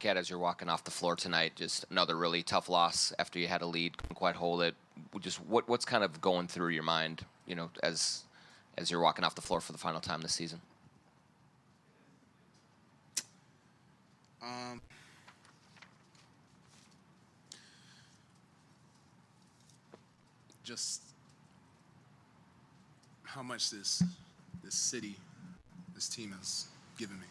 Kat, as you're walking off the floor tonight, just another really tough loss after you had a lead, couldn't quite hold it. Just what's kind of going through your mind, as you're walking off the floor for the final time this season? Um, just how much this city, this team has given me.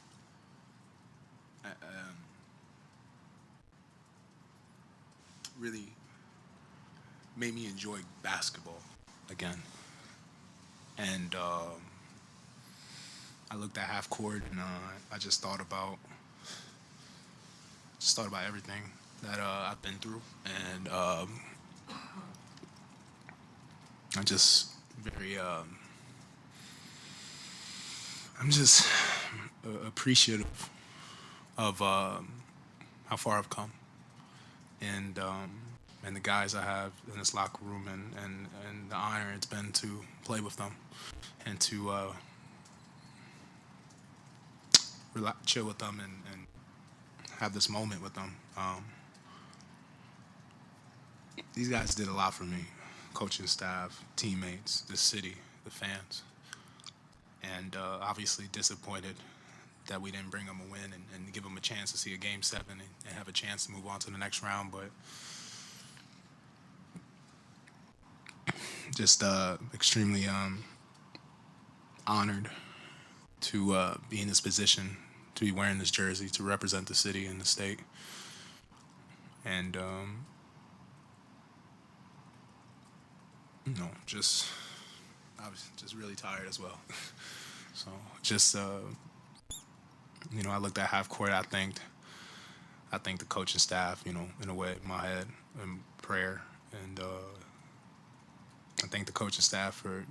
Really made me enjoy basketball again. And I looked at half court and I just thought about everything that I've been through, and I'm just very I'm just appreciative of how far I've come, and the guys I have in this locker room, and the honor it's been to play with them and to chill with them and have this moment with them. These guys did a lot for me, coaching staff, teammates, the city, the fans, and obviously disappointed that we didn't bring them a win and give them a chance to see a Game 7 and have a chance to move on to the next round. But just extremely honored to be in this position, to be wearing this jersey, to represent the city and the state. And, just, I was just really tired as well. So just, I looked at half court. I thanked the coaching staff, in a way, in my head, in prayer. And I thank the coaching staff for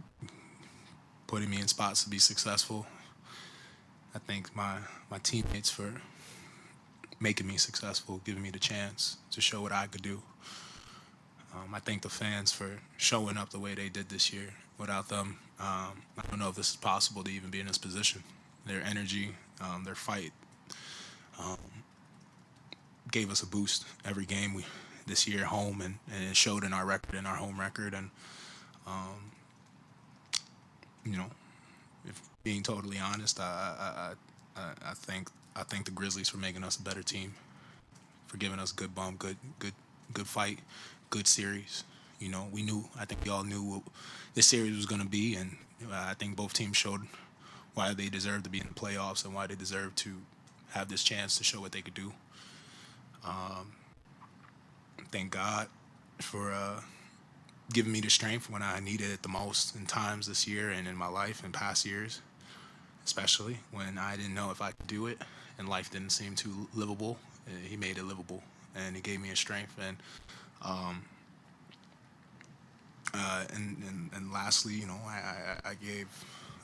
putting me in spots to be successful. I thank my teammates for making me successful, giving me the chance to show what I could do. I thank the fans for showing up the way they did this year. Without them, I don't know if this is possible to even be in this position. Their energy, their fight, gave us a boost every game this year at home, and it showed in our record, in our home record. And if being totally honest, I thank the Grizzlies for making us a better team, for giving us good bump, good fight, good series. We knew. I think we all knew what this series was going to be, and I think both teams showed why they deserve to be in the playoffs and why they deserve to have this chance to show what they could do. Thank God for giving me the strength when I needed it the most in times this year and in my life and past years, especially when I didn't know if I could do it and life didn't seem too livable. He made it livable, and he gave me a strength. And lastly,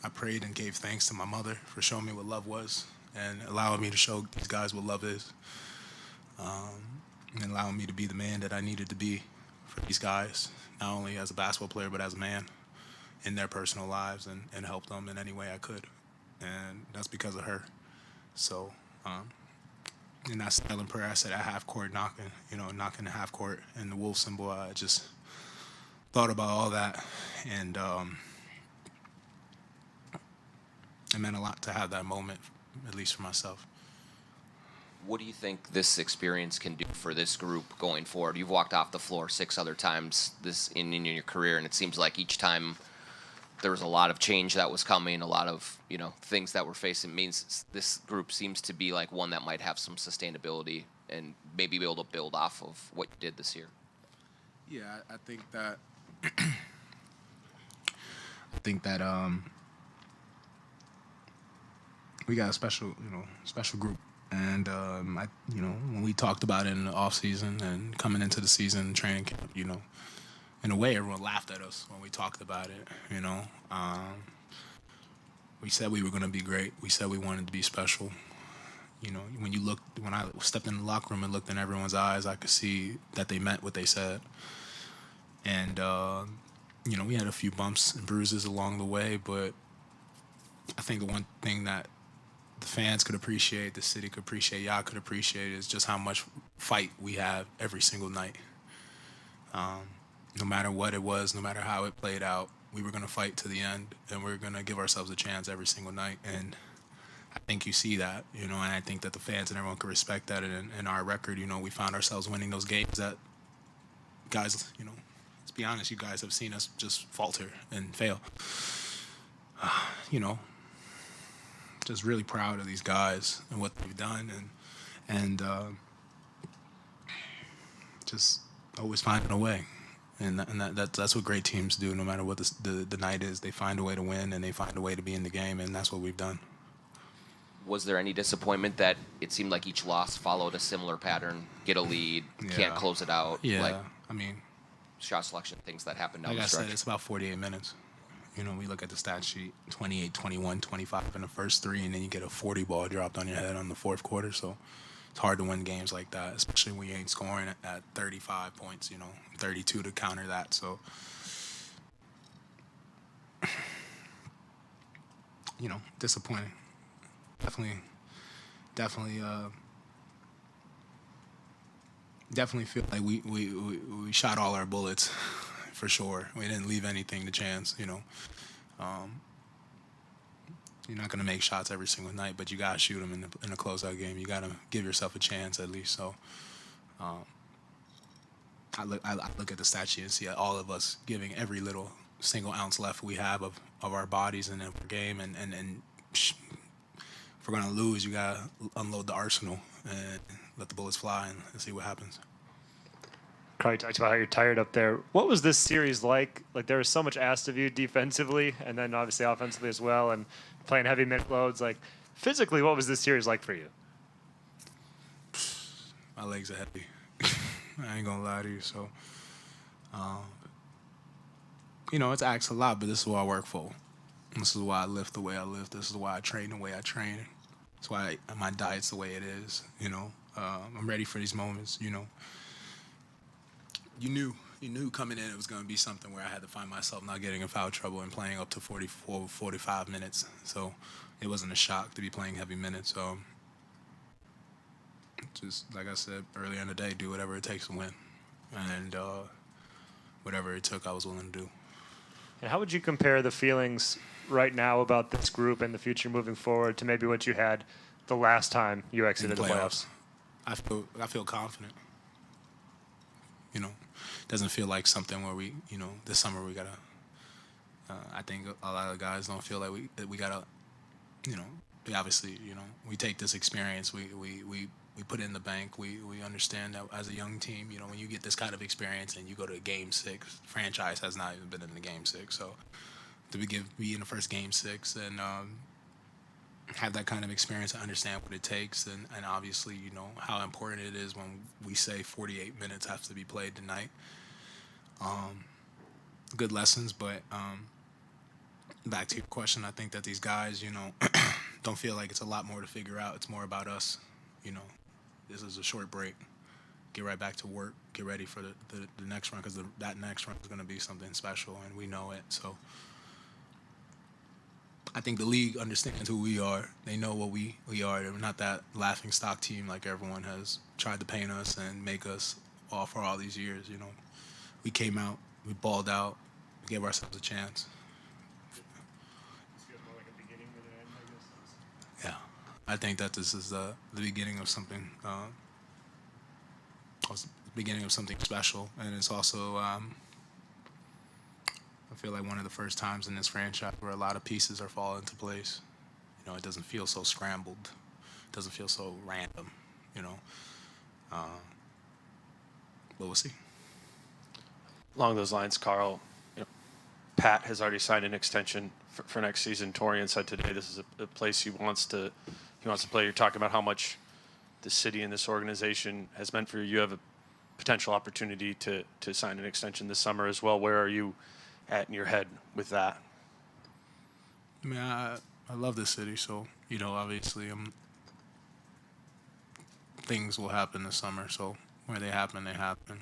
I prayed and gave thanks to my mother for showing me what love was and allowing me to show these guys what love is, and allowing me to be the man that I needed to be for these guys, not only as a basketball player but as a man in their personal lives, and help them in any way I could. And that's because of her. So in that silent prayer, I said at half court, knocking the half court and the wolf symbol. I just thought about all that, and it meant a lot to have that moment, at least for myself. What do you think this experience can do for this group going forward? You've walked off the floor 6 other times in your career, and it seems like each time there was a lot of change that was coming, a lot of things that we're facing. It means this group seems to be like one that might have some sustainability and maybe be able to build off of what you did this year. Yeah, I think that we got a special group. And when we talked about it in the off season and coming into the season training camp, in a way, everyone laughed at us when we talked about it. We said we were going to be great. We said we wanted to be special. When I stepped in the locker room and looked in everyone's eyes, I could see that they meant what they said. And we had a few bumps and bruises along the way, but I think the one thing that the fans could appreciate, the city could appreciate, y'all could appreciate is just how much fight we have every single night. No matter what it was, no matter how it played out, we were going to fight to the end, and we're going to give ourselves a chance every single night. And I think you see that, and I think that the fans and everyone could respect that. And in our record, we found ourselves winning those games that guys, let's be honest, you guys have seen us just falter and fail. Just really proud of these guys and what they've done, and just always finding a way. And that's what great teams do. No matter what the night is, they find a way to win, and they find a way to be in the game, and that's what we've done. Was there any disappointment that it seemed like each loss followed a similar pattern? Get a lead, can't close it out. Yeah, Shot selection, things that happen down like the I stretch. said, it's about 48 minutes. We look at the stat sheet, 28, 21, 25 in the first three, and then you get a 40 ball dropped on your head on the fourth quarter. So it's hard to win games like that, especially when you ain't scoring at 35 points, 32 to counter that. So, disappointing. Definitely feel like we shot all our bullets for sure. We didn't leave anything to chance, You're not going to make shots every single night, but you got to shoot them in a closeout game. You got to give yourself a chance at least. So I look at the stat sheet and see all of us giving every little single ounce left we have of our bodies in the game. And if we're going to lose, you got to unload the arsenal and let the bullets fly and see what happens. Karl, you talked about how you're tired up there. What was this series like? Like, there was so much asked of you defensively and then obviously offensively as well, and playing heavy minute loads. Like, physically, what was this series like for you? My legs are heavy. I ain't going to lie to you. So, it's asked a lot, but this is what I work for. This is why I lift the way I lift. This is why I train the way I train. That's why my diet's the way it is, I'm ready for these moments, You knew coming in it was going to be something where I had to find myself not getting in foul trouble and playing up to 44, 45 minutes. So it wasn't a shock to be playing heavy minutes. So just like I said earlier in the day, do whatever it takes to win. And whatever it took, I was willing to do. And how would you compare the feelings right now about this group and the future moving forward to maybe what you had the last time you exited the playoffs? I feel confident. It doesn't feel like something where we, this summer we gotta. I think a lot of guys don't feel like we gotta, we obviously, we take this experience, we put it in the bank. We understand that as a young team, when you get this kind of experience and you go to Game 6, franchise has not even been in the Game 6, so to be in the first Game 6 and have that kind of experience and understand what it takes, and obviously, how important it is when we say 48 minutes have to be played tonight. Good lessons, but back to your question, I think that these guys, don't feel like it's a lot more to figure out. It's more about us, This is a short break. Get right back to work. Get ready for the next run, because that next run is going to be something special, and we know it. So I think the league understands who we are. They know what we are. We're not that laughing stock team like everyone has tried to paint us and make us all for all these years. We came out, we balled out, we gave ourselves a chance. Yeah, I think that this is the beginning of something. Beginning of something special, and it's also. I feel like one of the first times in this franchise where a lot of pieces are falling into place. It doesn't feel so scrambled. It doesn't feel so random, But we'll see. Along those lines, Karl, Pat has already signed an extension for next season. Torian said today this is a place he wants to play. You're talking about how much the city and this organization has meant for you. You have a potential opportunity to sign an extension this summer as well. Where are you at in your head with that? I mean, I love this city, so obviously, things will happen this summer. So where they happen, they happen.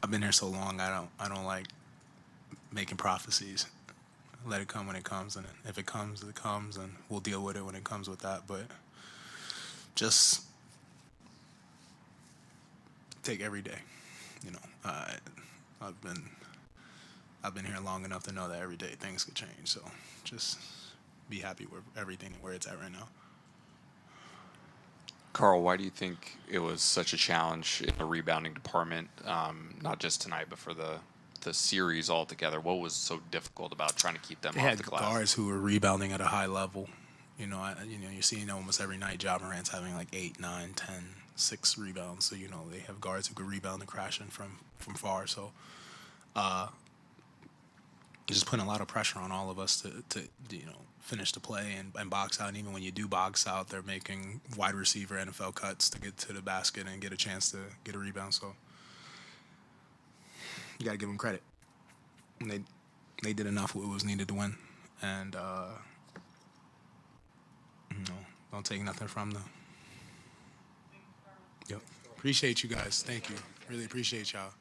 I've been here so long. I don't like making prophecies. let it come when it comes, and if it comes, it comes, and we'll deal with it when it comes with that. But just take every day. You know, I've been here long enough to know that every day things could change. So just be happy with everything where it's at right now. Karl, why do you think it was such a challenge in the rebounding department, not just tonight, but for the series altogether? What was so difficult about trying to keep them They off had the glass? guards who were rebounding at a high level. You're seeing almost every night Ja Morant's having like 8, 9, 10, 6 rebounds. So, they have guards who could rebound and crash in from far. So, just putting a lot of pressure on all of us to finish the play and box out. And even when you do box out, they're making wide receiver NFL cuts to get to the basket and get a chance to get a rebound. So you got to give them credit. And they did enough what was needed to win. And, don't take nothing from them. Yep. Appreciate you guys. Thank you. Really appreciate y'all.